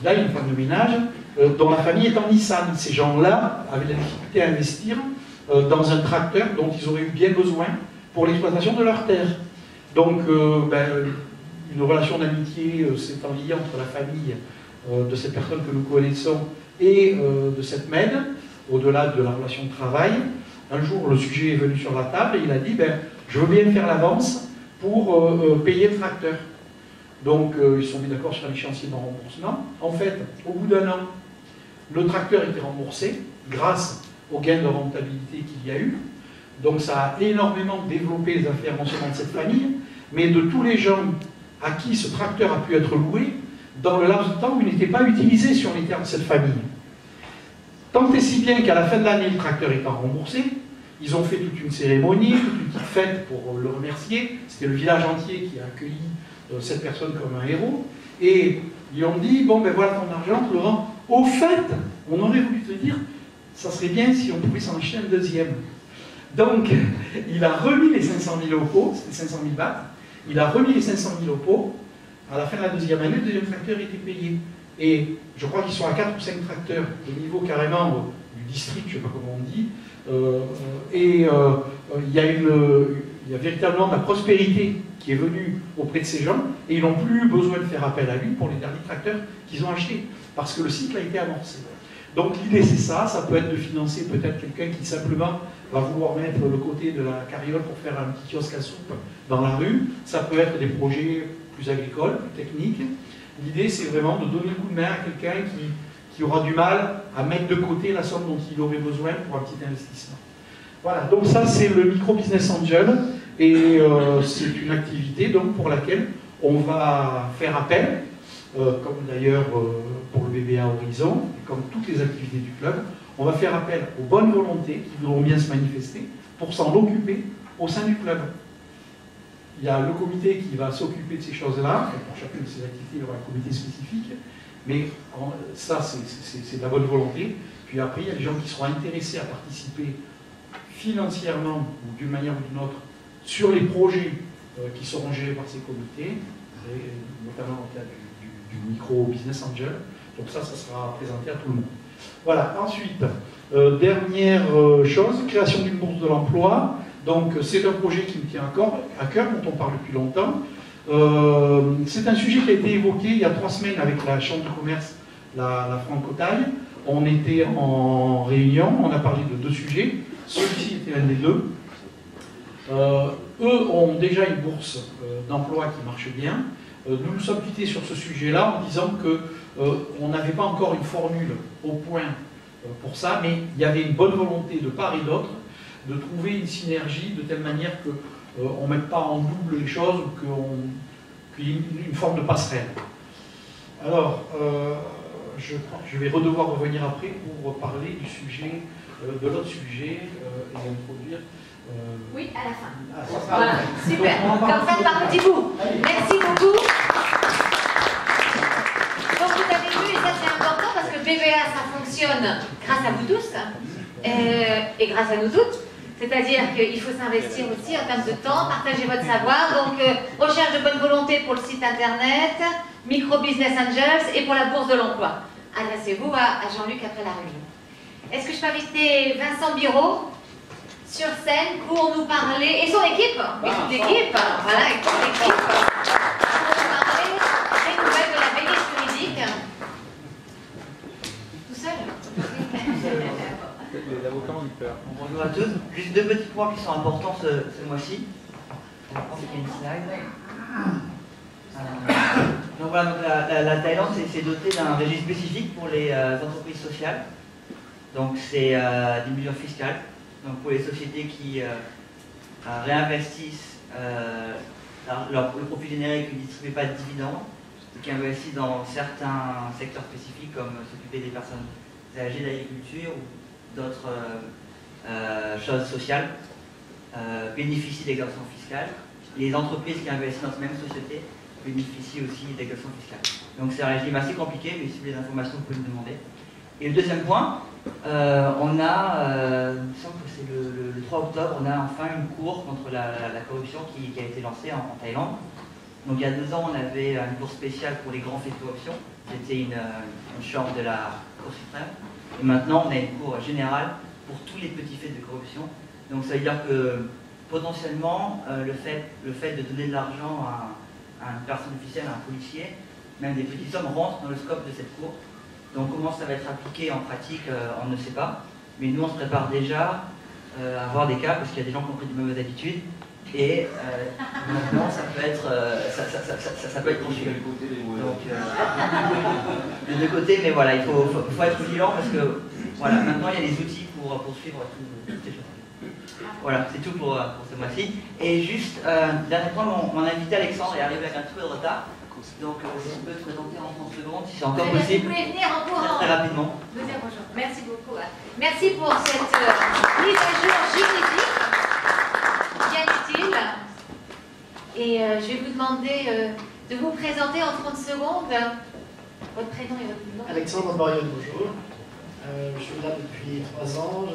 il y a une femme de ménage dont la famille est en Nissan. Ces gens-là avaient de la difficulté à investir dans un tracteur dont ils auraient eu bien besoin pour l'exploitation de leur terre. Donc, une relation d'amitié s'est liée entre la famille de cette personne que nous connaissons et de cette MED, au-delà de la relation de travail. Un jour, le sujet est venu sur la table et il a dit je veux bien faire l'avance pour payer le tracteur. Donc, ils se sont mis d'accord sur un échéancier de remboursement. En fait, au bout d'un an, le tracteur était remboursé grâce au gain de rentabilité qu'il y a eu. Donc, ça a énormément développé les affaires non seulement de cette famille, mais de tous les gens à qui ce tracteur a pu être loué dans le laps de temps où il n'était pas utilisé sur les terres de cette famille. Tant et si bien qu'à la fin de l'année, le tracteur étant remboursé, ils ont fait toute une cérémonie, toute une petite fête pour le remercier. C'était le village entier qui a accueilli cette personne comme un héros. Et ils ont dit, bon ben voilà ton argent, Laurent. Au fait, on aurait voulu te dire, ça serait bien si on pouvait s'en acheter un deuxième. Donc, il a remis les 500 000 au pot, c'était 500 000 bahts, il a remis les 500 000 au pot. À la fin de la deuxième année, le deuxième tracteur était payé. Et je crois qu'ils sont à 4 ou 5 tracteurs au niveau carrément du district, je ne sais pas comment on dit. Il y a véritablement de la prospérité qui est venue auprès de ces gens, et ils n'ont plus eu besoin de faire appel à lui pour les derniers tracteurs qu'ils ont achetés, parce que le cycle a été amorcé. Donc l'idée c'est ça peut être de financer peut-être quelqu'un qui simplement va vouloir mettre le côté de la carriole pour faire un petit kiosque à soupe dans la rue, ça peut être des projets plus agricoles, plus techniques. L'idée c'est vraiment de donner le coup de main à quelqu'un qui aura du mal à mettre de côté la somme dont il aurait besoin pour un petit investissement. Voilà, donc ça c'est le Micro Business Angel, et c'est une activité donc, pour laquelle on va faire appel, comme d'ailleurs pour le BBA Horizon, et comme toutes les activités du club, on va faire appel aux bonnes volontés qui voudront bien se manifester pour s'en occuper au sein du club. Il y a le comité qui va s'occuper de ces choses-là, pour chacune de ces activités il y aura un comité spécifique, mais ça c'est de la bonne volonté. Puis après il y a des gens qui seront intéressés à participer financièrement ou d'une manière ou d'une autre sur les projets qui seront gérés par ces comités, et notamment dans le cas du Micro Business Angel. Donc ça sera présenté à tout le monde. Voilà, ensuite, dernière chose, création d'une bourse de l'emploi. Donc c'est un projet qui me tient à cœur, dont on parle depuis longtemps. C'est un sujet qui a été évoqué il y a 3 semaines avec la Chambre de commerce, la Francotaille. On était en réunion, on a parlé de 2 sujets. Celui-ci était l'un des 2. Eux ont déjà une bourse d'emploi qui marche bien. Nous nous sommes quittés sur ce sujet-là en disant qu'on n'avait pas encore une formule au point pour ça, mais il y avait une bonne volonté de part et d'autre de trouver une synergie de telle manière qu'on ne mette pas en double les choses ou qu'il y ait une forme de passerelle. Alors, je vais devoir revenir après pour parler du sujet, de l'autre sujet et introduire. Oui, à la fin. Ah, voilà, super. Comme ça, par petits bouts. Merci beaucoup. Donc, vous avez vu, et ça c'est important parce que BBA, ça fonctionne grâce à vous tous et grâce à nous toutes. C'est-à-dire qu'il faut s'investir aussi en termes de temps, partager votre savoir. Donc, recherche de bonne volonté pour le site internet, Micro Business Angels et pour la bourse de l'emploi. Adressez-vous à Jean-Luc après la réunion. Est-ce que je peux inviter Vincent Biro sur scène pour nous parler, et son équipe, et toute l'équipe, voilà, et toute l'équipe, pour nous parler des nouvelles de la veillée juridique. Tout seul. L'avocat ont eu peur. Bonjour à tous. Juste 2 petits points qui sont importants ce mois-ci. Je vais prendre une slide. Donc voilà, donc la Thaïlande s'est dotée d'un régime spécifique pour les entreprises sociales. Donc c'est des mesures fiscales. Donc pour les sociétés qui réinvestissent le profit généré et qui ne distribuent pas de dividendes, et qui investissent dans certains secteurs spécifiques comme s'occuper des personnes âgées, d'agriculture ou d'autres choses sociales, bénéficient d'exemptions fiscales. Les entreprises qui investissent dans cette même société bénéficient aussi d'exemptions fiscales. Donc c'est un régime assez compliqué, mais si vous avez des informations, vous pouvez me demander. Et le deuxième point, on a, il me semble que c'est le 3 octobre, on a enfin une cour contre la corruption qui a été lancée en Thaïlande. Donc il y a 2 ans, on avait une bourse spéciale pour les grands faits de corruption, c'était une chambre de la Cour suprême. Et maintenant, on a une cour générale pour tous les petits faits de corruption. Donc ça veut dire que potentiellement, le fait de donner de l'argent à une personne officielle, à un policier, même des petites sommes, rentrent dans le scope de cette cour. Donc comment ça va être appliqué en pratique, on ne sait pas. Mais nous, on se prépare déjà à avoir des cas, parce qu'il y a des gens qui ont pris de mauvaises habitudes. Et maintenant, ça peut être poursuivi. Donc, de deux côtés, mais voilà, il faut être vigilant parce que voilà, maintenant il y a des outils pour poursuivre toutes ces choses. Voilà, c'est tout pour ce mois-ci. Et juste, dernier point, mon invité Alexandre est arrivé avec un petit peu de retard. Donc, si on peut se présenter en 30 secondes, si c'est encore possible. Vous pouvez venir en courant. Très rapidement. Vous dire bonjour. Merci beaucoup. Merci pour cette mise à jour juridique, bien utile. Et je vais vous demander de vous présenter en 30 secondes. Votre prénom et votre nom. Alexandre Borion, bonjour. Je suis là depuis 3 ans.